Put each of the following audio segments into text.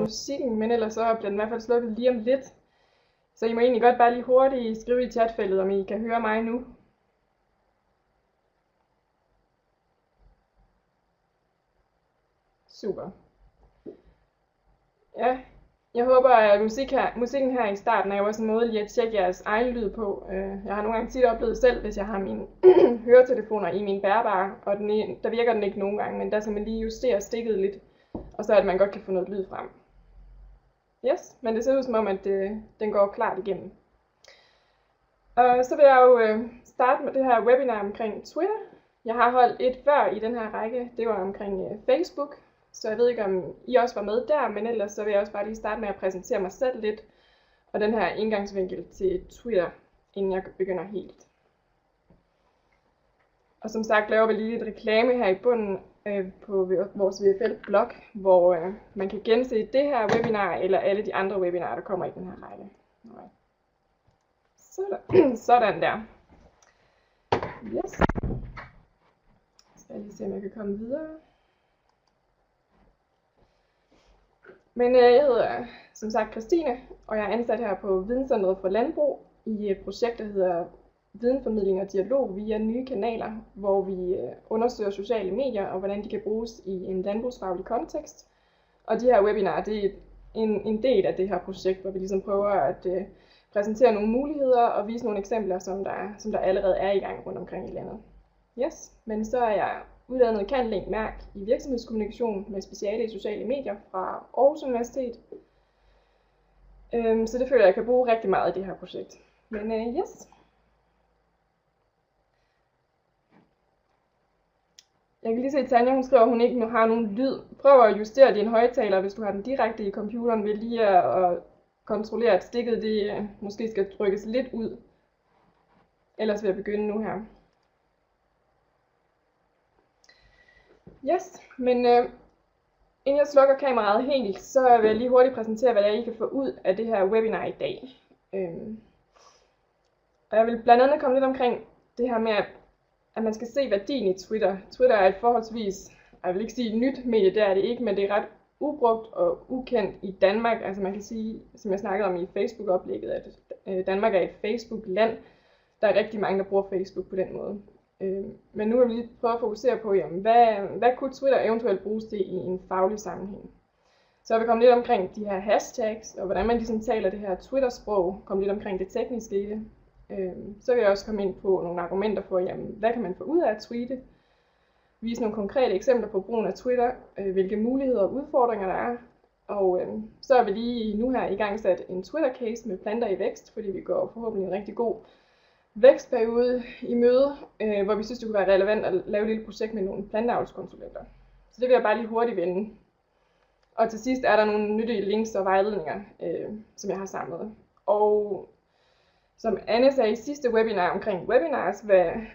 musikken, men ellers så bliver den i hvert fald slukket lige om lidt. Så I må egentlig godt bare lige hurtigt skrive i chatfeltet, om I kan høre mig nu. Super. Ja, jeg håber, at musikken her i starten er jo også en måde lige at tjekke jeres egen lyd på. Jeg har nogle gange tit oplevet selv, hvis jeg har mine høretelefoner i min bærbare, og der virker den ikke nogen gange, men der skal man lige justere stikket lidt, og så at man godt kan få noget lyd frem. Yes, men det ser ud som om, at den går klart igennem. Og så vil jeg jo starte med det her webinar omkring Twitter. Jeg har holdt et før i den her række, det var omkring Facebook. Så jeg ved ikke, om I også var med der, men ellers så vil jeg også bare lige starte med at præsentere mig selv lidt, og den her indgangsvinkel til Twitter, inden jeg begynder helt. Og som sagt laver vi lige lidt reklame her i bunden på vores VFL-blog, hvor man kan gense det her webinar, eller alle de andre webinarer, der kommer i den her række. Sådan der. Yes. Så skal jeg lige se, om jeg kan komme videre. Men jeg hedder som sagt Christine, og jeg er ansat her på Videnscentret for Landbrug i et projekt, der hedder Videnformidling og Dialog via nye kanaler, hvor vi undersøger sociale medier og hvordan de kan bruges i en landbrugsfaglig kontekst. Og de her webinarer, det er en del af det her projekt, hvor vi ligesom prøver at præsentere nogle muligheder og vise nogle eksempler, som der allerede er i gang rundt omkring i landet. Yes, men så er jeg uddannet kandidatmærk i virksomhedskommunikation med speciale i sociale medier fra Aarhus Universitet. Så det føler jeg kan bruge rigtig meget i det her projekt. Men yes. Jeg kan lige se, at Tanja hun skriver, at hun ikke har nogen lyd. Prøv at justere din højttaler, hvis du har den direkte i computeren, ved lige at kontrollere, at stikket det måske skal trykkes lidt ud. Ellers vil jeg begynde nu her. Yes, men inden jeg slukker kameraet helt, så vil jeg lige hurtigt præsentere, hvad I kan få ud af det her webinar i dag. Og jeg vil blandt andet komme lidt omkring det her med, at man skal se værdien i Twitter. Twitter er et forholdsvis, jeg vil ikke sige nyt medie, det er det ikke, men det er ret ubrugt og ukendt i Danmark. Altså man kan sige, som jeg snakkede om i Facebook-oplægget, at Danmark er et Facebook-land. Der er rigtig mange, der bruger Facebook på den måde. Men nu vil vi lige prøve at fokusere på, jamen, hvad kunne Twitter eventuelt bruges til i en faglig sammenhæng. Så jeg vil komme lidt omkring de her hashtags, og hvordan man ligesom taler det her Twitter-sprog, komme lidt omkring det tekniske i det. Så vil jeg også komme ind på nogle argumenter for, jamen, hvad kan man få ud af at tweete, vise nogle konkrete eksempler på brugen af Twitter, hvilke muligheder og udfordringer der er, og så er vi lige nu her i gang sat en Twitter-case med planter i vækst, fordi vi går forhåbentlig en rigtig god vækstperiode i møde, hvor vi synes, det kunne være relevant at lave et lille projekt med nogle planteavlskonsulenter. Så det vil jeg bare lige hurtigt vende. Og til sidst er der nogle nyttige links og vejledninger, som jeg har samlet. Og som Anne sagde i sidste webinar omkring webinars,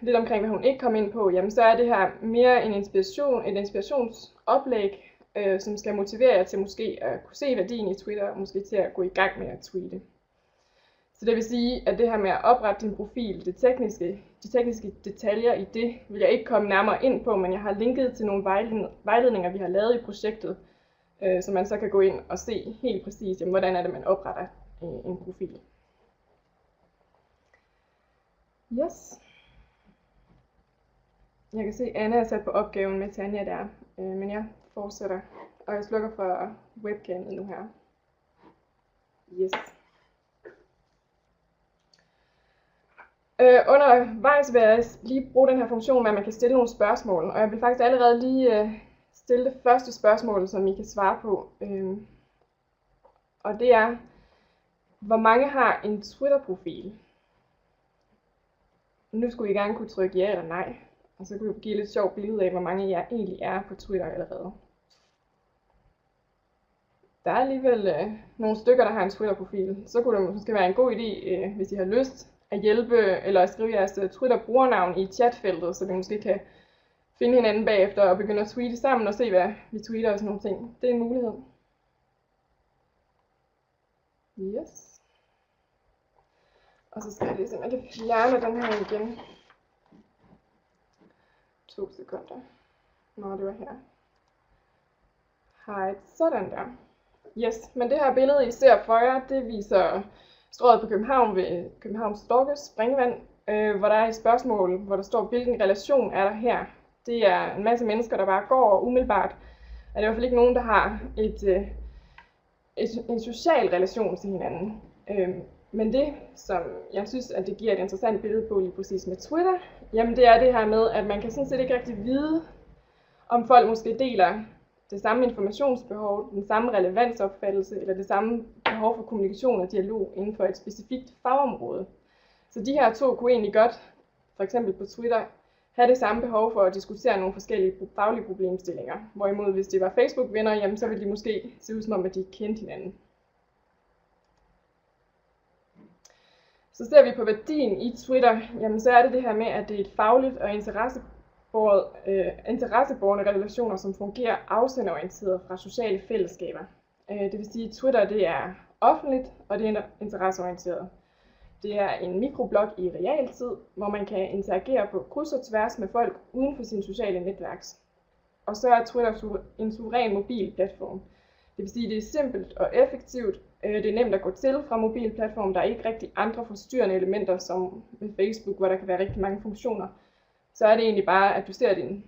lidt omkring hvad hun ikke kom ind på, jamen så er det her mere en et inspirationsoplæg, som skal motivere jer til måske at kunne se værdien i Twitter, og måske til at gå i gang med at tweete. Så det vil sige, at det her med at oprette din profil, de tekniske detaljer i det, vil jeg ikke komme nærmere ind på, men jeg har linket til nogle vejledninger, vi har lavet i projektet, så man så kan gå ind og se helt præcis, jamen, hvordan er det, man opretter en profil. Yes. Jeg kan se, at Anna er sat på opgaven med Tanja der, men jeg fortsætter, og jeg slukker for webcamet nu her. Yes. Undervejs vil jeg lige bruge den her funktion med, at man kan stille nogle spørgsmål, og jeg vil faktisk allerede lige stille det første spørgsmål, som I kan svare på. Og det er, hvor mange har en Twitter-profil? Nu skulle I gerne kunne trykke ja eller nej, og så kunne vi give et lidt sjovt billede af, hvor mange jer egentlig er på Twitter allerede. Der er alligevel nogle stykker, der har en Twitter-profil. Så kunne det måske være en god idé, hvis I har lyst, at hjælpe eller at skrive jeres Twitter-brugernavn i chatfeltet, så vi måske kan finde hinanden bagefter og begynde at tweete sammen og se, hvad vi tweeter og sådan nogle ting. Det er en mulighed. Yes. Og så skal jeg lige se, om jeg kan fjerne den her igen. 2 sekunder. Nå, det var her. Hej, sådan der. Yes, men det her billede, I ser for jer, det viser Strøget på København ved Københavns Storkes springvand, hvor der er et spørgsmål, hvor der står, hvilken relation er der her? Det er en masse mennesker, der bare går, og umiddelbart er det i hvert fald ikke nogen, der har en social relation til hinanden. Men det, som jeg synes, at det giver et interessant billede på lige præcis med Twitter, jamen det er det her med, at man kan sådan set ikke rigtig vide, om folk måske deler det samme informationsbehov, den samme relevansopfattelse, eller det samme behov for kommunikation og dialog inden for et specifikt fagområde. Så de her to kunne egentlig godt, for eksempel på Twitter, have det samme behov for at diskutere nogle forskellige faglige problemstillinger. Hvorimod hvis det var Facebook-venner, jamen så ville de måske se ud som om, at de kendte hinanden. Så ser vi på værdien i Twitter, jamen så er det her med, at det er et fagligt og interessebårende relationer, som fungerer afsenderorienteret fra sociale fællesskaber. Det vil sige, at Twitter det er offentligt, og det er interesseorienteret. Det er en mikroblog i realtid, hvor man kan interagere på kryds og tværs med folk uden for sine sociale netværk. Og så er Twitter en suveræn mobilplatform. Det vil sige, at det er simpelt og effektivt. Det er nemt at gå til fra mobilplatformen. Der er ikke rigtig andre forstyrrende elementer, som med Facebook, hvor der kan være rigtig mange funktioner. Så er det egentlig bare, at du ser din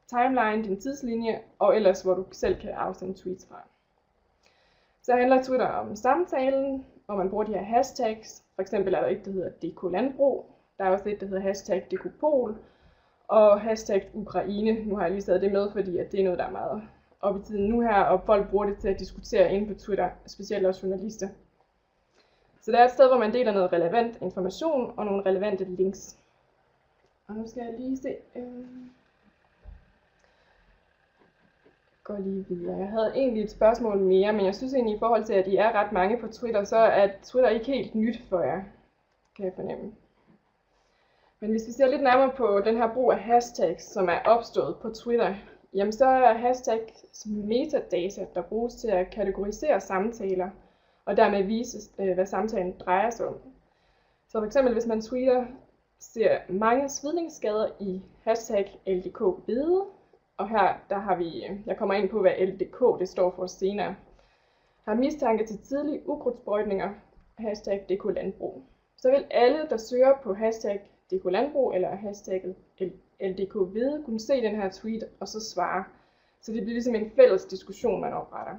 timeline, din tidslinje, og ellers hvor du selv kan afsende tweets fra. Så handler Twitter om samtalen, og man bruger de her hashtags. For eksempel er der et, der hedder DK Landbrug. Der er også et, der hedder hashtag DK Pol, og hashtag Ukraine. Nu har jeg lige taget det med, fordi at det er noget, der er meget op i tiden nu her, og folk bruger det til at diskutere inde på Twitter, specielt også journalister. Så det er et sted, hvor man deler noget relevant information og nogle relevante links. Og nu skal jeg lige se. Går lige videre. Jeg havde egentlig et spørgsmål mere, men jeg synes egentlig i forhold til, at I er ret mange på Twitter, så er Twitter ikke helt nyt for jer, kan jeg fornemme. Men hvis vi ser lidt nærmere på den her brug af hashtags, som er opstået på Twitter, jamen så er hashtags metadata, der bruges til at kategorisere samtaler, og dermed vise, hvad samtalen drejer sig om. Så for eksempel, hvis man tweeter, ser mange svidningsskader i hashtag LDK-bede, og her der har vi, jeg kommer ind på, hvad LDK det står for senere, har mistanke til tidlige ukrudtsprøjtninger, hashtag DK Landbrug. Så vil alle, der søger på hashtag DK Landbrug eller hashtagget LDK-bede, kunne se den her tweet og så svare. Så det bliver ligesom en fælles diskussion, man opretter.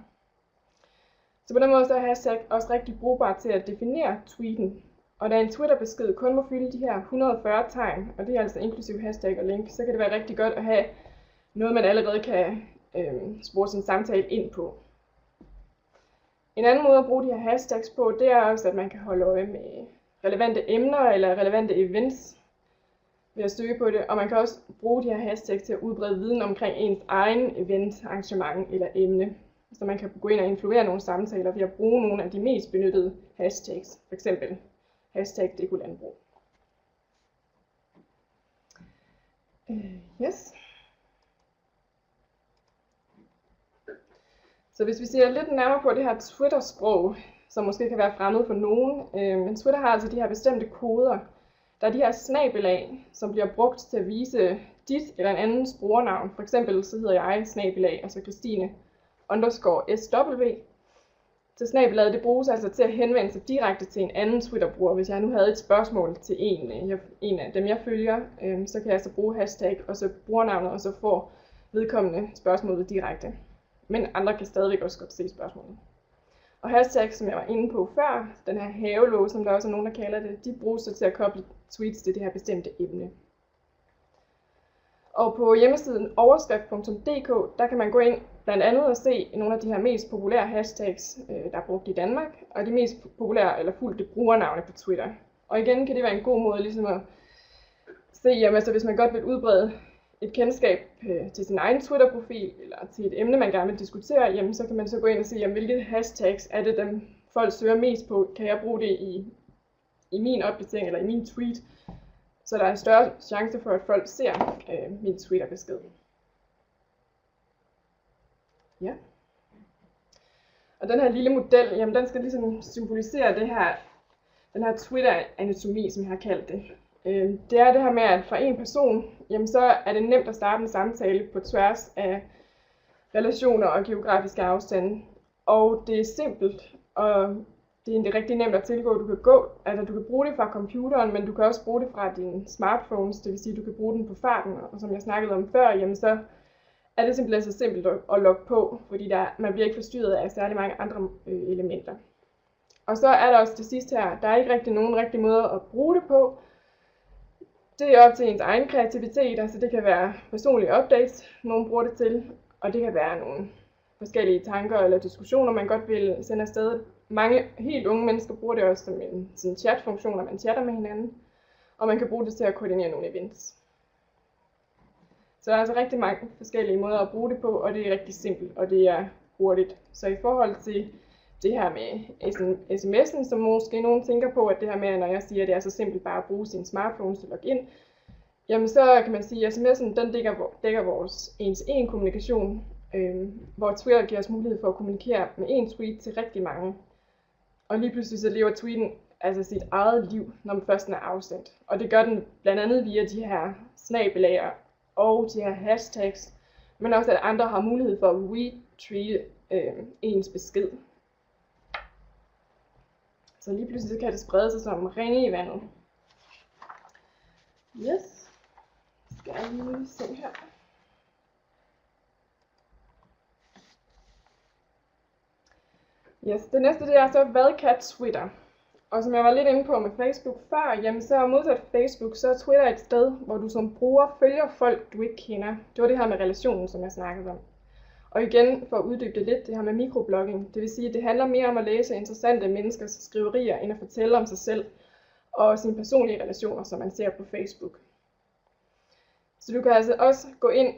Så på den måde så er hashtag også rigtig brugbar til at definere tweeten. Og da en Twitter-besked kun må fylde de her 140 tegn, og det er altså inklusive hashtag og link, så kan det være rigtig godt at have noget, man allerede kan spore sin samtale ind på. En anden måde at bruge de her hashtags på, det er også, at man kan holde øje med relevante emner eller relevante events ved at søge på det. Og man kan også bruge de her hashtags til at udbrede viden omkring ens egen event, arrangement eller emne. Så man kan gå ind og influere nogle samtaler ved at bruge nogle af de mest benyttede hashtags, f.eks. hashtag DK Landbrug. Yes. Så hvis vi ser lidt nærmere på det her Twitter-sprog, som måske kan være fremmed for nogen, men Twitter har altså de her bestemte koder. Der er de her snabelag, som bliver brugt til at vise dit eller en andens brugernavn. For eksempel så hedder jeg snabelag, altså Christine _SW. Så snabelaget det bruges altså til at henvende sig direkte til en anden Twitter-bruger. Hvis jeg nu havde et spørgsmål til en af dem, jeg følger, så kan jeg så bruge hashtag og så brugernavnet, og så får vedkommende spørgsmålet direkte. Men andre kan stadigvæk også godt se spørgsmålet. Og hashtag, som jeg var inde på før, den her havelåge, som der også er nogen, der kalder det, de bruges så til at koble tweets til det her bestemte emne. Og på hjemmesiden overskrift.dk, der kan man gå ind blandt andet og se nogle af de her mest populære hashtags, der er brugt i Danmark, og de mest populære eller fulgte brugernavne på Twitter. Og igen kan det være en god måde ligesom at se, jamen, altså, hvis man godt vil udbrede et kendskab til sin egen Twitter-profil, eller til et emne, man gerne vil diskutere, jamen, så kan man så gå ind og se, jamen, hvilke hashtags er det, dem folk søger mest på. Kan jeg bruge det i min opdatering eller i min tweet? Så der er en større chance for, at folk ser min Twitter-besked. Ja. Og den her lille model, jamen, den skal ligesom symbolisere den her Twitter-anatomi, som jeg har kaldt det. Det er det her med, at for en person, jamen så er det nemt at starte en samtale på tværs af relationer og geografiske afstande. og det er simpelt, og det er rigtig nemt at tilgå. Du kan bruge det fra computeren, men du kan også bruge det fra dine smartphones, det vil sige, at du kan bruge den på farten, og som jeg snakkede om før, jamen så er det simpelthen så simpelt at logge på, fordi man bliver ikke forstyrret af særlig mange andre elementer. Og så er der også det sidste her, der er ikke rigtig nogen rigtig måde at bruge det på. Det er op til ens egen kreativitet, altså det kan være personlige updates, nogen bruger det til, og det kan være nogle forskellige tanker eller diskussioner, man godt vil sende afsted. Mange helt unge mennesker bruger det også som en chatfunktion, når man chatter med hinanden, og man kan bruge det til at koordinere nogle events. Så der er altså rigtig mange forskellige måder at bruge det på, og det er rigtig simpelt, og det er hurtigt. Så i forhold til det her med sms'en, som måske nogen tænker på, at det her med, når jeg siger, at det er så simpelt bare at bruge sin smartphone til at logge ind, jamen så kan man sige, at sms'en den dækker vores ens kommunikation, hvor Twitter giver os mulighed for at kommunikere med en tweet til rigtig mange. Og lige pludselig så lever tweeten altså sit eget liv, når den først er afsendt. Og det gør den blandt andet via de her snabelager og de her hashtags, men også at andre har mulighed for at retweete ens besked. Så lige pludselig kan det sprede sig som ringe i vandet. Yes. Skal jeg lige se her. Yes, det næste det er så, hvad kan Twitter? Og som jeg var lidt inde på med Facebook før, jamen så modsat Facebook, så er Twitter et sted, hvor du som bruger følger folk, du ikke kender. Det var det her med relationen, som jeg snakkede om. Og igen, for at uddybe det lidt, det her med mikroblogging. Det vil sige, at det handler mere om at læse interessante menneskers skriverier, end at fortælle om sig selv og sine personlige relationer, som man ser på Facebook. Så du kan altså også gå ind,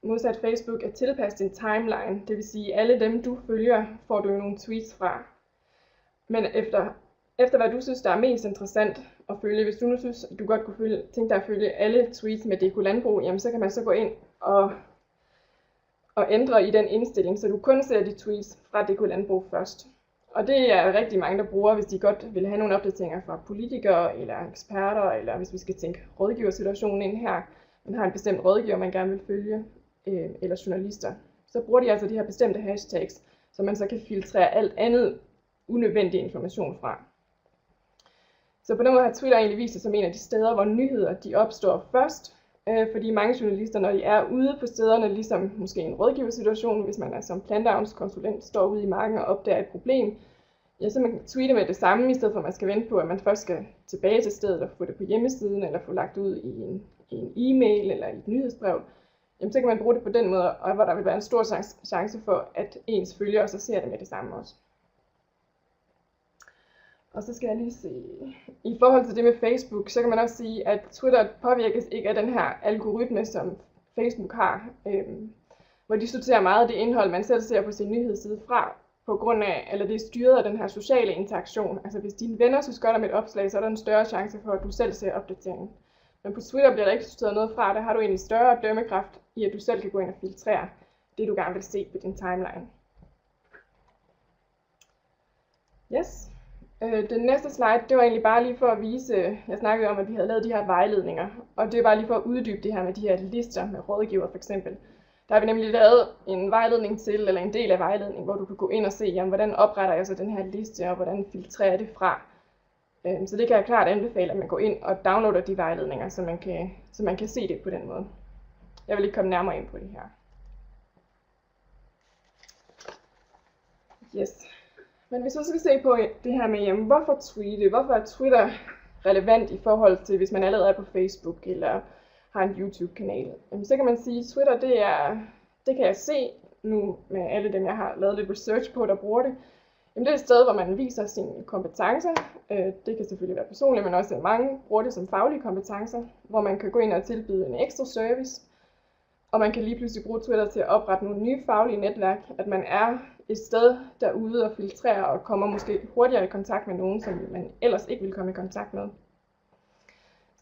modsat Facebook, at tilpasse din timeline. Det vil sige, at alle dem, du følger, får du nogle tweets fra. Men efter hvad du synes, der er mest interessant at følge, hvis du nu synes, at du godt kunne tænke dig at følge alle tweets med DK Landbrug, jamen så kan man så gå ind og ændre i den indstilling, så du kun ser de tweets fra DK Landbrug først. Og det er rigtig mange, der bruger, hvis de godt vil have nogle opdateringer fra politikere eller eksperter, eller hvis vi skal tænke rådgiversituationen ind her, man har en bestemt rådgiver, man gerne vil følge, eller journalister. Så bruger de altså de her bestemte hashtags, så man så kan filtrere alt andet unødvendig information fra. Så på den måde har Twitter egentlig vist sig som en af de steder, hvor nyheder de opstår først, fordi mange journalister, når de er ude på stederne, ligesom måske en rådgiversituation, hvis man er som planteavnskonsulent, står ude i marken og opdager et problem, ja, så man kan tweete med det samme, i stedet for at man skal vente på, at man først skal tilbage til stedet og få det på hjemmesiden, eller få lagt ud i en e-mail eller i et nyhedsbrev. Jamen, så kan man bruge det på den måde, og hvor der vil være en stor chance for, at ens følgere så ser det med det samme også. Og så skal jeg lige se, i forhold til det med Facebook, så kan man også sige, at Twitter påvirkes ikke af den her algoritme, som Facebook har, hvor de sorterer meget af det indhold, man selv ser på sin nyhedsside fra, på grund af, eller det er styret af den her sociale interaktion. Altså hvis dine venner synes godt om et opslag, så er der en større chance for, at du selv ser opdateringen. Men på Twitter bliver der ikke sorteret noget fra, der har du egentlig større dømmekraft i, at du selv kan gå ind og filtrere det, du gerne vil se på din timeline. Yes. Den næste slide, det var egentlig bare lige for at vise, jeg snakkede om, at vi havde lavet de her vejledninger, og det er bare lige for at uddybe det her med de her lister med rådgiver for eksempel. Der har vi nemlig lavet en vejledning til, eller en del af vejledningen, hvor du kan gå ind og se, jamen, hvordan opretter jeg så den her liste, og hvordan filtrerer jeg det fra. Så det kan jeg klart anbefale, at man går ind og downloader de vejledninger, så man kan se det på den måde. Jeg vil ikke komme nærmere ind på det her. Yes. Men hvis vi skal se på det her med, jamen, hvorfor tweete? Hvorfor er Twitter relevant i forhold til, hvis man allerede er på Facebook eller har en YouTube-kanal? Så kan man sige, at Twitter, det kan jeg se nu med alle dem, jeg har lavet lidt research på, der bruger det. Jamen, det er et sted, hvor man viser sine kompetencer. Det kan selvfølgelig være personligt, men også mange bruger det som faglige kompetencer, hvor man kan gå ind og tilbyde en ekstra service. Og man kan lige pludselig bruge Twitter til at oprette nogle nye faglige netværk, at man er et sted derude og filtrerer og kommer måske hurtigere i kontakt med nogen, som man ellers ikke ville komme i kontakt med.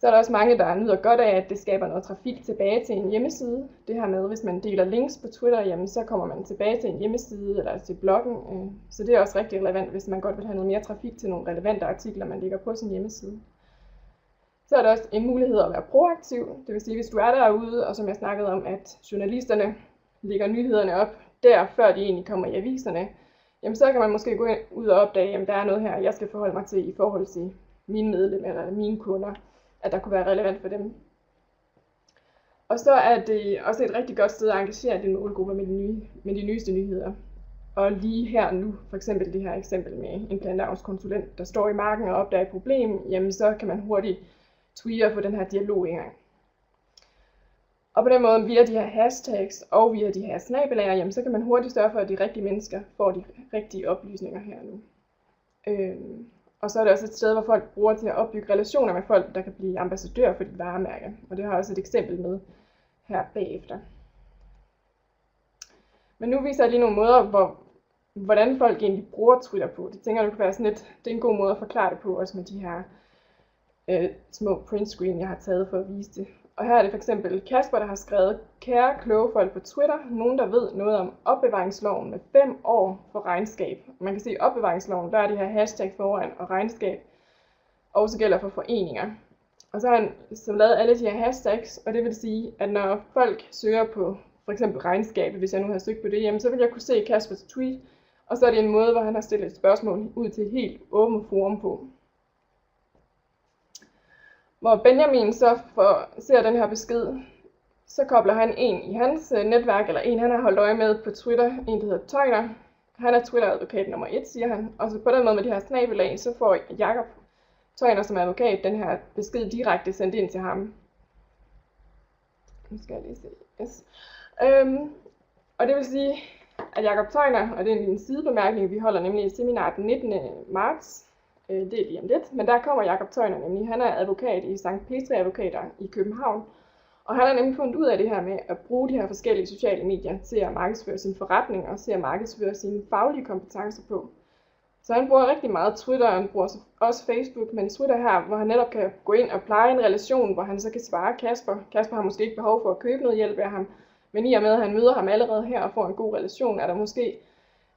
Så er der også mange, der nyder godt af, at det skaber noget trafik tilbage til en hjemmeside. Det her med, hvis man deler links på Twitter, jamen, så kommer man tilbage til en hjemmeside eller til bloggen. Så det er også rigtig relevant, hvis man godt vil have noget mere trafik til nogle relevante artikler, man lægger på sin hjemmeside. Så er der også en mulighed at være proaktiv. Det vil sige, hvis du er derude, og som jeg snakkede om, at journalisterne lægger nyhederne op der, før de egentlig kommer i aviserne, jamen så kan man måske gå ud og opdage, at der er noget her, jeg skal forholde mig til i forhold til mine medlemmer eller mine kunder, at der kunne være relevant for dem. Og så er det også et rigtig godt sted at engagere din målgruppe med de nyeste nyheder. Og lige her nu, for eksempel det her eksempel med en planteavlskonsulent, der står i marken og opdager et problem, jamen så kan man hurtigt tweete og få den her dialog i gang. Og på den måde, via de her hashtags og via de her snabelager, jamen så kan man hurtigt sørge for, at de rigtige mennesker får de rigtige oplysninger her nu. Og så er det også et sted, hvor folk bruger til at opbygge relationer med folk, der kan blive ambassadører for dit varemærke. Og det har jeg også et eksempel med her bagefter. Men nu viser jeg lige nogle måder, hvordan folk egentlig bruger Twitter på. Det tænker jeg, det kan være sådan lidt, det er en god måde at forklare det på, også med de her små printscreen, jeg har taget for at vise det. Og her er det for eksempel Kasper, der har skrevet: kære kloge folk på Twitter, nogen der ved noget om opbevaringsloven med 5 år for regnskab. Man kan se, at opbevaringsloven, der er det her hashtag foran og regnskab, også gælder for foreninger. Og så har han så lavet alle de her hashtags, og det vil sige, at når folk søger på for eksempel regnskab, hvis jeg nu har søgt på det, jamen, så vil jeg kunne se Kaspers tweet, og så er det en måde, hvor han har stillet et spørgsmål ud til et helt åbent forum på. Hvor Benjamin så ser den her besked, så kobler han en i hans netværk, eller en han har holdt øje med på Twitter, en der hedder Tøjner. Han er Twitter-advokat nummer 1, siger han. Og så på den måde med de her snabelag, så får Jakob Tøjner som advokat den her besked direkte sendt ind til ham. Nu skal jeg lige se. Yes. Og det vil sige, at Jakob Tøjner, og det er en sidebemærkning, vi holder nemlig et seminar den 19. marts, det er lige om lidt, men der kommer Jakob Tøjner nemlig. Han er advokat i St. Petri Advokater i København, og han har nemlig fundet ud af det her med at bruge de her forskellige sociale medier til at markedsføre sin forretning og til at markedsføre sine faglige kompetencer på. Så han bruger rigtig meget Twitter, og han bruger også Facebook, men Twitter her, hvor han netop kan gå ind og pleje en relation, hvor han så kan svare Kasper. Kasper har måske ikke behov for at købe noget hjælp af ham, men i og med, at han møder ham allerede her og får en god relation, er der måske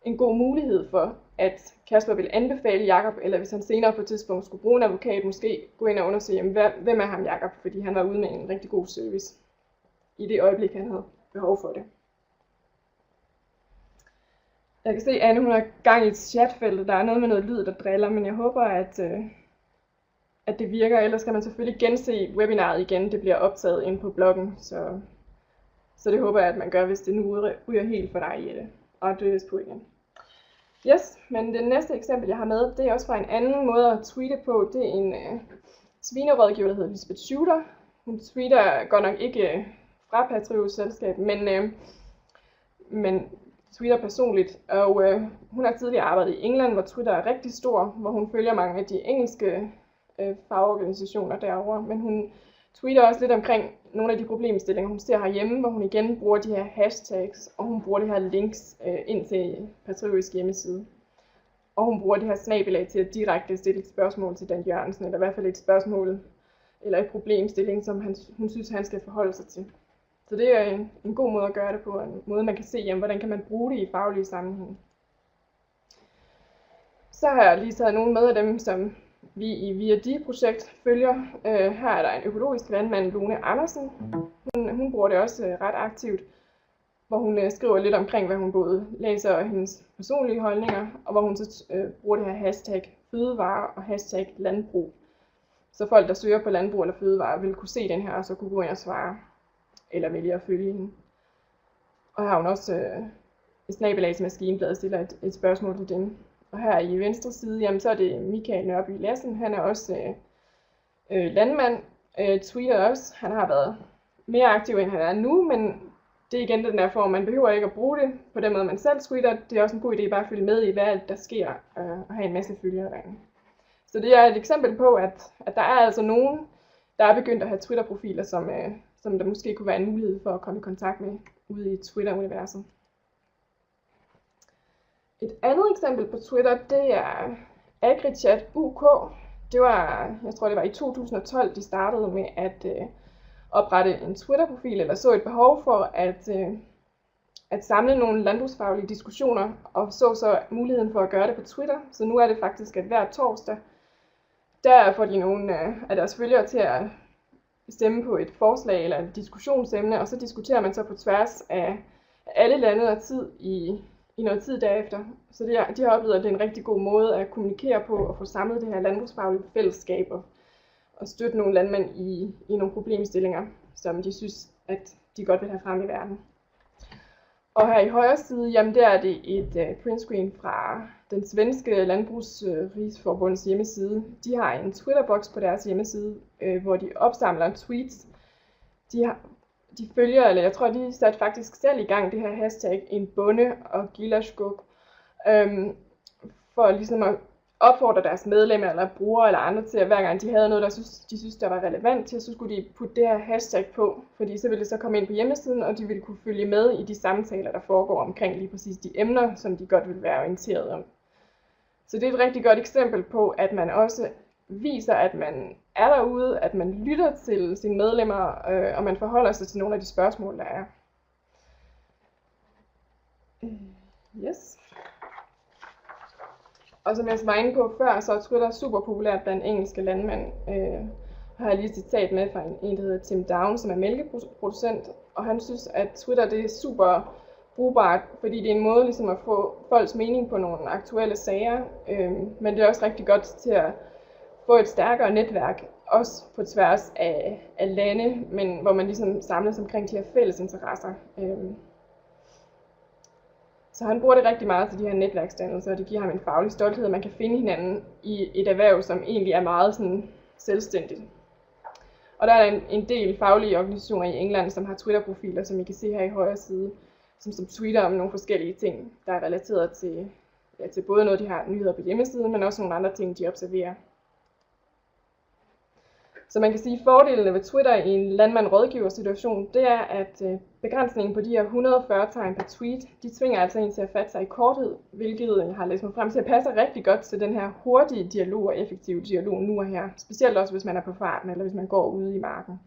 en god mulighed for, at Kasper vil anbefale Jakob, eller hvis han senere på et tidspunkt skulle bruge en advokat, måske gå ind og undersøge, hvem er ham Jakob, fordi han var ude med en rigtig god service i det øjeblik, han havde behov for det. Jeg kan se, at Anne hun har gang i et chatfelt, der er noget med noget lyd, der driller, men jeg håber, at det virker. Ellers kan man selvfølgelig gense webinaret igen. Det bliver optaget ind på bloggen, så det håber jeg, at man gør, hvis det nu ryger helt for dig, Jette. Og det er på igen. Yes, men det næste eksempel, jeg har med, det er også fra en anden måde at tweete på. Det er en svinerådgiver, der hedder Lisbeth Shooter. Hun tweeter godt nok ikke fra Patrios selskab, men Twitter personligt, og hun har tidligere arbejdet i England, hvor Twitter er rigtig stor, hvor hun følger mange af de engelske fagorganisationer derovre, men hun tweeter også lidt omkring nogle af de problemstillinger, hun ser herhjemme, hvor hun igen bruger de her hashtags, og hun bruger de her links ind til Patrios hjemmeside. Og hun bruger de her snabelag til at direkte stille et spørgsmål til Dan Jørgensen, eller i hvert fald et spørgsmål, eller et problemstilling, som hun synes, han skal forholde sig til. Så det er en god måde at gøre det på, en måde man kan se, jamen, hvordan kan man bruge det i faglige sammenhæng. Så har jeg lige taget nogle med af dem, som vi i Vi&Di-projekt følger. Her er der en økologisk landmand, Lone Andersen. Hun bruger det også ret aktivt, hvor hun skriver lidt omkring, hvad hun både læser og hendes personlige holdninger, og hvor hun så bruger det her hashtag fødevare og hashtag landbrug. Så folk, der søger på landbrug eller fødevare, vil kunne se den her, og så kunne gå ind og svare, eller vælge at følge hende. Og her har hun også et snabelag til Maskinbladet, stiller et spørgsmål til dem. Og her i venstre side, jamen, så er det Michael Nørby Lassen. Han er også landmand, tweeter også. Han har været mere aktiv, end han er nu, men det er igen den der form, man behøver ikke at bruge det på den måde, man selv tweeter. Det er også en god idé bare at følge med i, hvad der sker, og have en masse følgere derinde. Så det er et eksempel på, at der er altså nogen, der er begyndt at have Twitter-profiler, som der måske kunne være en mulighed for at komme i kontakt med ude i Twitter-universet. Et andet eksempel på Twitter, det er AgriChat UK. Jeg tror det var i 2012, de startede med at oprette en Twitter-profil, eller så et behov for at samle nogle landbrugsfaglige diskussioner, og så muligheden for at gøre det på Twitter. Så nu er det faktisk, at hver torsdag, der får de nogle af deres følgere til at stemme på et forslag eller et diskussionsemne, og så diskuterer man så på tværs af alle lande og tid i i noget tid derefter. Så de har oplevet, at det er en rigtig god måde at kommunikere på og få samlet det her landbrugsfaglige fællesskab og støtte nogle landmænd i nogle problemstillinger, som de synes, at de godt vil have frem i verden. Og her i højre side, jamen der er det et printscreen fra den svenske landbrugsrigsforbunds hjemmeside. De har en Twitterbox på deres hjemmeside, hvor de opsamler tweets. De følger, eller jeg tror, de satte faktisk selv i gang det her hashtag en bonde og gulaschkok, for ligesom at opfordre deres medlemmer eller brugere eller andre til, at hver gang de havde noget, de synes, der var relevant til, så skulle de putte det her hashtag på, fordi så ville det så komme ind på hjemmesiden, og de ville kunne følge med i de samtaler, der foregår omkring lige præcis de emner, som de godt vil være orienteret om. Så det er et rigtig godt eksempel på, at man også viser, at man er derude, at man lytter til sine medlemmer, og man forholder sig til nogle af de spørgsmål, der er. Yes. Og som jeg var inde på før, så er Twitter super populært blandt engelske landmænd. Har jeg lige et citat med fra en, der hedder Tim Down, som er mælkeproducent, og han synes, at Twitter det er super brugbart, fordi det er en måde ligesom at få folks mening på nogle aktuelle sager, men det er også rigtig godt til at få et stærkere netværk, også på tværs af lande, men hvor man ligesom samles omkring de her fælles interesser. Så han bruger det rigtig meget til de her netværksdannelser, og det giver ham en faglig stolthed, at man kan finde hinanden i et erhverv, som egentlig er meget sådan selvstændigt. Og der er en del faglige organisationer i England, som har Twitter-profiler, som I kan se her i højre side, som tweeter om nogle forskellige ting, der er relateret til både noget, de har nyheder på hjemmesiden, men også nogle andre ting, de observerer. Så man kan sige, at fordelene ved Twitter i en landmand-rådgiver-situation, det er, at begrænsningen på de her 140 tegn per tweet, de tvinger altså en til at fatte sig i korthed, hvilket jeg har læst mig frem til at passe rigtig godt til den her hurtige dialog og effektive dialog nu og her. Specielt også, hvis man er på farten, eller hvis man går ude i marken.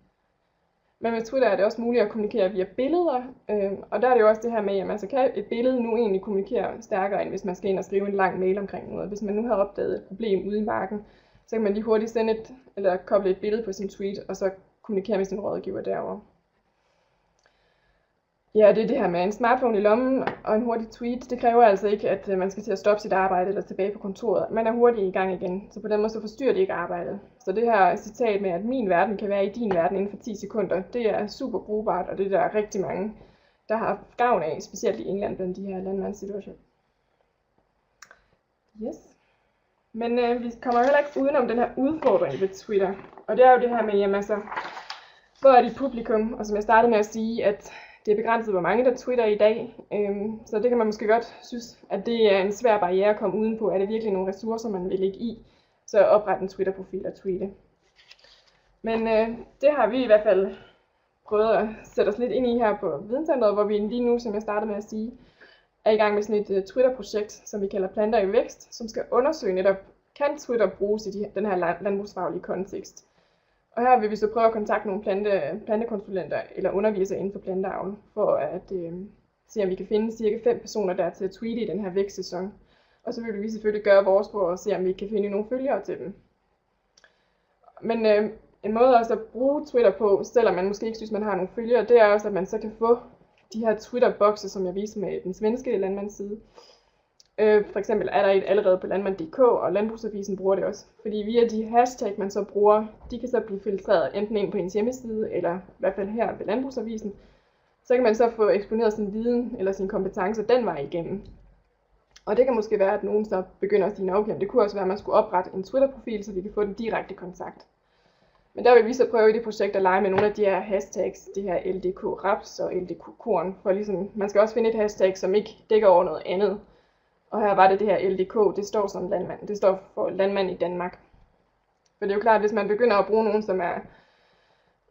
Men med Twitter er det også muligt at kommunikere via billeder, og der er det jo også det her med, at man så kan et billede nu egentlig kommunikere stærkere, end hvis man skal ind og skrive en lang mail omkring noget. Hvis man nu har opdaget et problem ude i marken, så kan man lige hurtigt sende eller koble et billede på sin tweet, og så kommunikere med sin rådgiver derovre. Ja, det er det her med en smartphone i lommen og en hurtig tweet. Det kræver altså ikke, at man skal til at stoppe sit arbejde eller tilbage på kontoret. Man er hurtigt i gang igen, så på den måde så forstyrrer det ikke arbejdet. Så det her citat med, at min verden kan være i din verden inden for 10 sekunder, det er super brugbart, og det er der rigtig mange, der har gavn af, specielt i England blandt de her landmandssituationer. Yes. Men vi kommer heller ikke udenom den her udfordring ved Twitter. Og det er jo det her med, jamen altså, hvor er dit publikum? Og som jeg startede med at sige, at det er begrænset, hvor mange der twitter i dag. Så det kan man måske godt synes, at det er en svær barriere at komme udenpå. Er det virkelig nogle ressourcer, man vil lægge i? Så oprette en Twitter-profil og tweete. Men det har vi i hvert fald prøvet at sætte os lidt ind i her på Videnscentret, hvor vi lige nu, som jeg startede med at sige, er i gang med sådan et Twitter-projekt, som vi kalder Planter i Vækst, som skal undersøge netop, kan Twitter bruges i den her landbrugsfaglige kontekst. Og her vil vi så prøve at kontakte nogle plantekonsulenter eller undervisere inden for planteavl, for at se, om vi kan finde cirka 5 personer, der er til at tweete i den her vækstsæson. Og så vil vi selvfølgelig gøre vores på at se, om vi kan finde nogle følgere til dem. Men en måde også at bruge Twitter på, selvom man måske ikke synes, man har nogle følgere, det er også, at man så kan få de her Twitter-bokse, som jeg viser med den svenske landmandsside. For eksempel er der et allerede på landmand.dk, og Landbrugsavisen bruger det også. Fordi via de hashtag, man så bruger, de kan så blive filtreret enten ind på ens hjemmeside, eller i hvert fald her ved Landbrugsavisen. Så kan man så få eksponeret sin viden eller sine kompetencer den vej igennem. Og det kan måske være, at nogen så begynder at sige, okay, det kunne også være, at man skulle oprette en Twitter-profil, så vi kan få den direkte kontakt. Men der vil vi så prøve i det projekt at lege med nogle af de her hashtags, det her LDK Raps og LDK Korn, for ligesom, man skal også finde et hashtag, som ikke dækker over noget andet. Og her var det her LDK, det står som landmand, det står for landmand i Danmark. For det er jo klart, at hvis man begynder at bruge nogen, som er,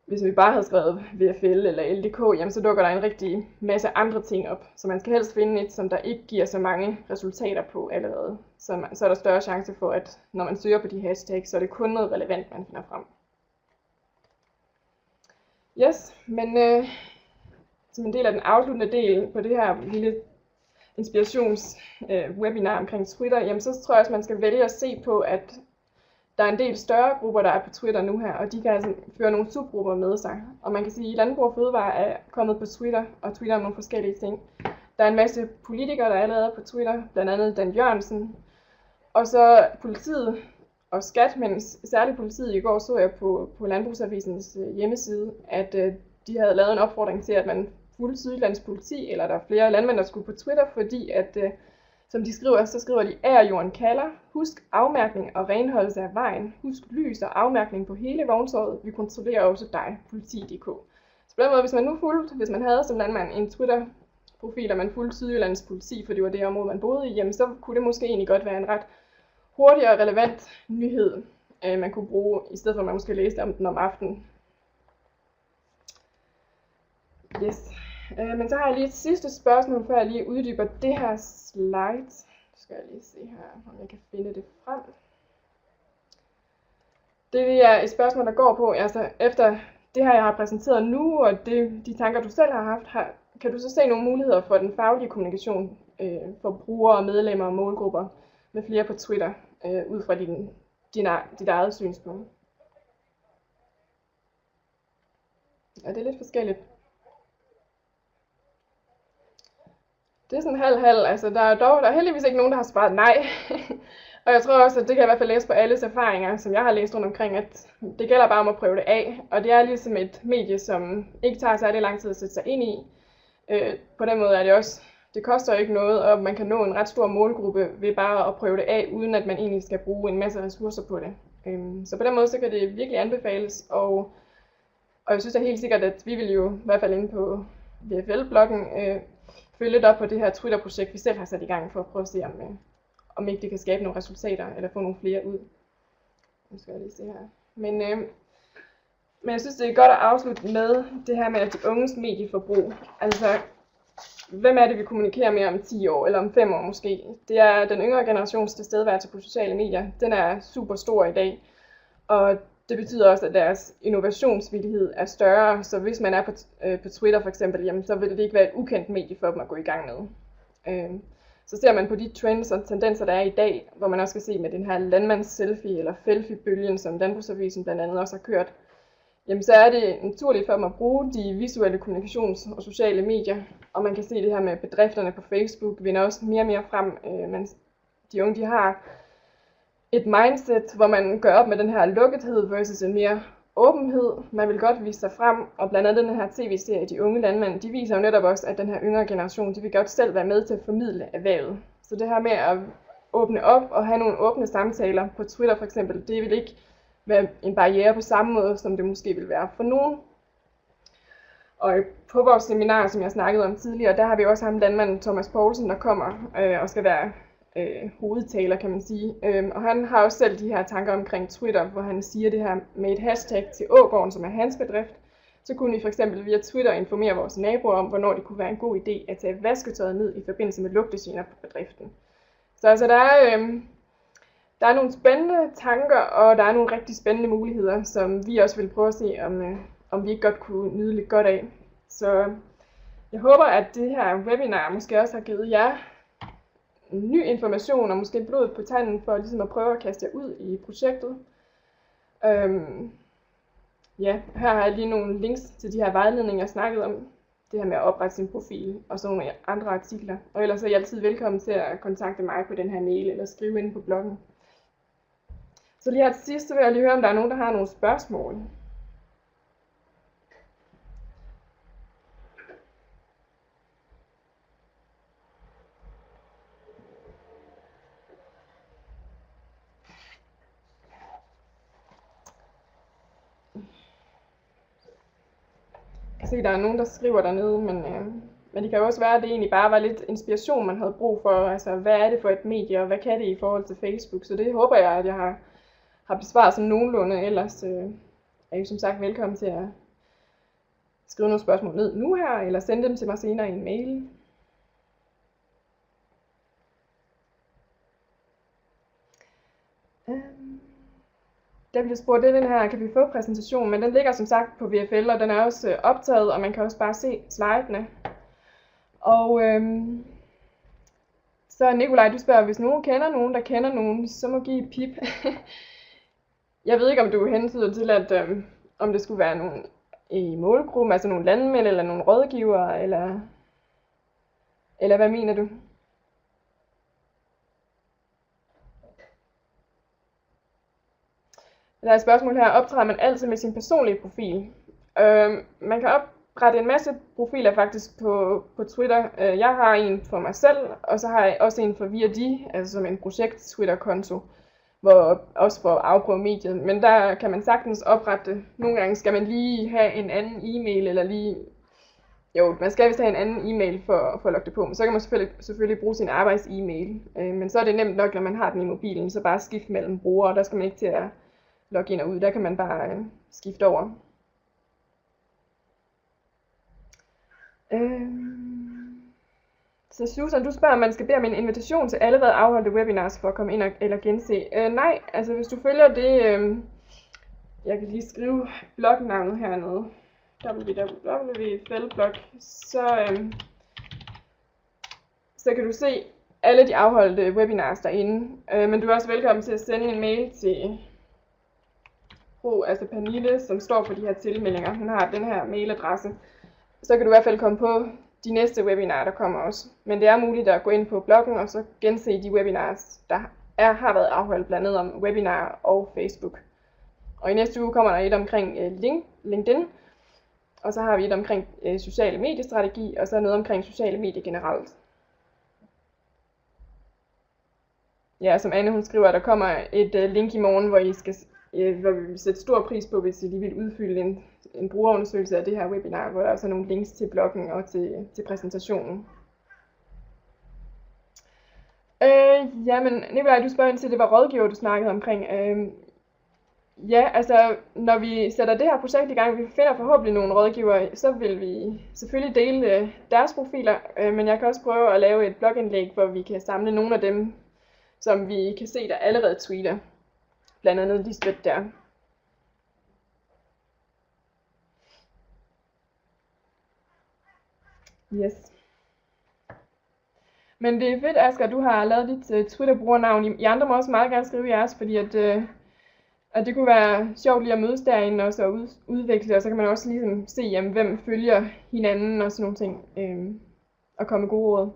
hvis vi bare havde skrevet VFL eller LDK, jamen så dukker der en rigtig masse andre ting op. Så man skal helst finde et, som der ikke giver så mange resultater på allerede. Så er der større chance for, at når man søger på de hashtags, så er det kun noget relevant, man finder frem. Yes, men som en del af den afsluttende del på det her lille inspirationswebinar omkring Twitter, jamen så tror jeg også, man skal vælge at se på, at der er en del større grupper, der er på Twitter nu her, og de kan altså føre nogle subgrupper med sig. Og man kan sige, at Landbrug og Fødevare er kommet på Twitter og twitter om nogle forskellige ting. Der er en masse politikere, der allerede er på Twitter, blandt andet Dan Jørgensen. Og så politiet og skat, men særligt politiet. I går så jeg på Landbrugsavisens hjemmeside, at de havde lavet en opfordring til, at man fulgte Sydjyllands politi, eller der er flere landmænd, der skulle på Twitter, fordi at, som de skriver, så skriver de, jorden kalder, husk afmærkning og renholdelse af vejen, husk lys og afmærkning på hele vogntøjet, vi kontrollerer også dig, politi.dk. Så på den måde, hvis man havde som landmand en Twitter-profil, og man fulgte Sydjyllands politi, for det var det område, man boede i, jamen så kunne det måske egentlig godt være en ret hurtig og relevant nyhed, man kunne bruge, i stedet for at man måske læste om den om aftenen. Yes. Men så har jeg lige et sidste spørgsmål, før jeg lige uddyber det her slide. Nu skal jeg lige se her, om jeg kan finde det frem. Det er et spørgsmål, der går på, altså efter det her, jeg har præsenteret nu, og de tanker, du selv har haft, kan du så se nogle muligheder for den faglige kommunikation for brugere, medlemmer og målgrupper med flere på Twitter, ud fra dit eget synspunkt? Ja, det er lidt forskelligt. Det er sådan halv-halv, altså der er heldigvis ikke nogen, der har svaret nej. Og jeg tror også, at det kan jeg i hvert fald læse på alles erfaringer, som jeg har læst rundt omkring, at det gælder bare om at prøve det af. Og det er ligesom et medie, som ikke tager særlig lang tid at sætte sig ind i. På den måde er det også, det koster ikke noget, og man kan nå en ret stor målgruppe ved bare at prøve det af, uden at man egentlig skal bruge en masse ressourcer på det. Så på den måde, så kan det virkelig anbefales, og jeg synes da helt sikkert, at vi vil jo, i hvert fald inde på VFL-bloggen, følge lidt op på det her Twitter-projekt, vi selv har sat i gang, for at prøve at se, om ikke det kan skabe nogle resultater, eller få nogle flere ud. Nu skal jeg lige se her. Men jeg synes, det er godt at afslutte med det her med de unges medieforbrug. Altså, hvem er det, vi kommunikerer med om 10 år, eller om 5 år måske? Det er den yngre generations tilstedeværelse på sociale medier. Den er super stor i dag, og det betyder også, at deres innovationsvillighed er større, så hvis man er på Twitter for eksempel, jamen, så vil det ikke være et ukendt medie for dem at gå i gang med. Så ser man på de trends og tendenser, der er i dag, hvor man også kan se med den her landmands-selfie eller felfie-bølgen, som Landbrugsavisen blandt andet også har kørt, jamen så er det naturligt for dem at bruge de visuelle kommunikations- og sociale medier, og man kan se det her med bedrifterne på Facebook vinder også mere og mere frem, mens de unge de har et mindset, hvor man gør op med den her lukkethed versus en mere åbenhed. Man vil godt vise sig frem, og blandt andet den her tv-serie, De Unge Landmænd, de viser jo netop også, at den her yngre generation, de vil godt selv være med til at formidle erhvervet. Så det her med at åbne op og have nogle åbne samtaler på Twitter for eksempel, det vil ikke være en barriere på samme måde, som det måske vil være for nogen. Og på vores seminar, som jeg snakkede om tidligere, der har vi også ham landmanden Thomas Poulsen, der kommer og skal være hovedtaler, kan man sige. Og han har også selv de her tanker omkring Twitter, hvor han siger det her med et hashtag til Ågården, som er hans bedrift. Så kunne vi for eksempel via Twitter informere vores naboer om, hvornår det kunne være en god idé at tage vasketøjet ned i forbindelse med lugtegener på bedriften. Så altså der er nogle spændende tanker, og der er nogle rigtig spændende muligheder, som vi også vil prøve at se, om vi ikke godt kunne nyde lidt godt af. Så jeg håber, at det her webinar måske også har givet jer ny information, og måske blod på tanden, for ligesom at prøve at kaste jer ud i projektet. Ja, her har jeg lige nogle links til de her vejledninger, jeg snakkede om. Det her med at oprette sin profil, og så nogle andre artikler. Og ellers er I altid velkommen til at kontakte mig på den her mail, eller skrive ind på bloggen. Så lige her til sidst, så vil jeg lige høre, om der er nogen, der har nogle spørgsmål. Jeg kan se, der er nogen, der skriver dernede, men det kan jo også være, at det egentlig bare var lidt inspiration, man havde brug for. Altså, hvad er det for et medie, og hvad kan det i forhold til Facebook? Så det håber jeg, at jeg har besvaret som nogenlunde. Ellers er I som sagt velkommen til at skrive nogle spørgsmål ned nu her, eller sende dem til mig senere i en mail. Der bliver spurgt, det den her, kan vi få præsentation, men den ligger som sagt på VFL, og den er også optaget, og man kan også bare se slidene. Og så Nikolaj, du spørger, hvis nogen kender nogen, der kender nogen, så må give et pip. Jeg ved ikke, om du hentyder til, at om det skulle være nogen i målgruppen, altså nogle landmænd, eller nogle rådgivere, eller Eller hvad mener du? Der er et spørgsmål her. Optræder man altid med sin personlige profil? Man kan oprette en masse profiler faktisk på Twitter. Jeg har en for mig selv, og så har jeg også en for Vi&Di, altså som en projekt-Twitter-konto, hvor også for at afprøve mediet. Men der kan man sagtens oprette det. Nogle gange skal man lige have en anden e-mail, eller lige... Jo, man skal vist have en anden e-mail for at logge det på, men så kan man selvfølgelig bruge sin arbejds-e-mail. Men så er det nemt nok, når man har den i mobilen, så bare skifte mellem brugere, der skal man ikke til at logge ind og ud, der kan man bare skifte over. Så Susan, du spørger, om man skal bede om en invitation til allerede afholdte webinars for at komme ind eller gense. Nej, altså hvis du følger det, jeg kan lige skrive blognavnet hernede, www.fældeblog, så kan du se alle de afholdte webinars derinde. Men du er også velkommen til at sende en mail til altså Pernille, som står for de her tilmeldinger. Hun har den her mailadresse. Så kan du i hvert fald komme på de næste webinarer, der kommer også. Men det er muligt at gå ind på bloggen og så gense de webinars, der har været afholdt, blandt andet om webinar og Facebook. Og i næste uge kommer der et omkring LinkedIn, og så har vi et omkring sociale mediestrategi, og så noget omkring sociale medier generelt. Ja, som Anne hun skriver, der kommer et link i morgen, hvor vi vil sætte stor pris på, hvis I lige vil udfylde en brugerundersøgelse af det her webinar, hvor der også er nogle links til bloggen og til præsentationen. Jamen, Nicolaj, du spørger ind til, det var rådgiver, du snakkede omkring. Ja, altså, når vi sætter det her projekt i gang, vi finder forhåbentlig nogle rådgivere, så vil vi selvfølgelig dele deres profiler, men jeg kan også prøve at lave et blogindlæg, hvor vi kan samle nogle af dem, som vi kan se, der allerede tweeter. Blandt andet Lisbeth der. Yes. Men det er fedt, Asger, du har lavet dit Twitter-brugernavn. I andre må også meget gerne skrive jeres, fordi at det kunne være sjovt lige at mødes derinde og så udveksle, og så kan man også ligesom se, jamen, hvem følger hinanden og sådan nogle ting, og komme med gode råd.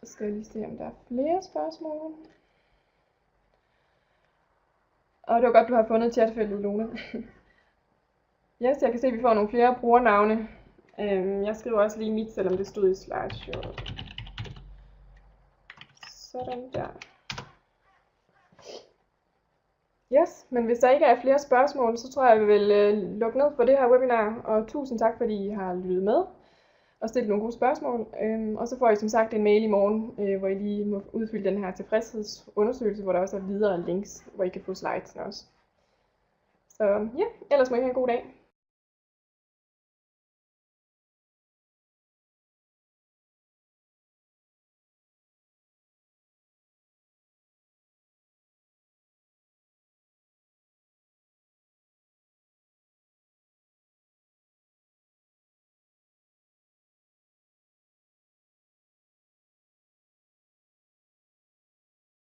Så skal jeg lige se, om der er flere spørgsmål. Og det var godt, du har fundet chatfeltet, Lone. Yes, jeg kan se, at vi får nogle flere brugernavne. Jeg skriver også lige mit, selvom det stod i slideshow. Sådan der. Yes, men hvis der ikke er flere spørgsmål, så tror jeg, vi vil lukke ned for det her webinar. Og tusind tak, fordi I har lyttet med og stillet nogle gode spørgsmål. Og så får I som sagt en mail i morgen, hvor I lige må udfylde den her tilfredshedsundersøgelse, hvor der også er videre links, hvor I kan få slides også. Så ja, ellers må I have en god dag.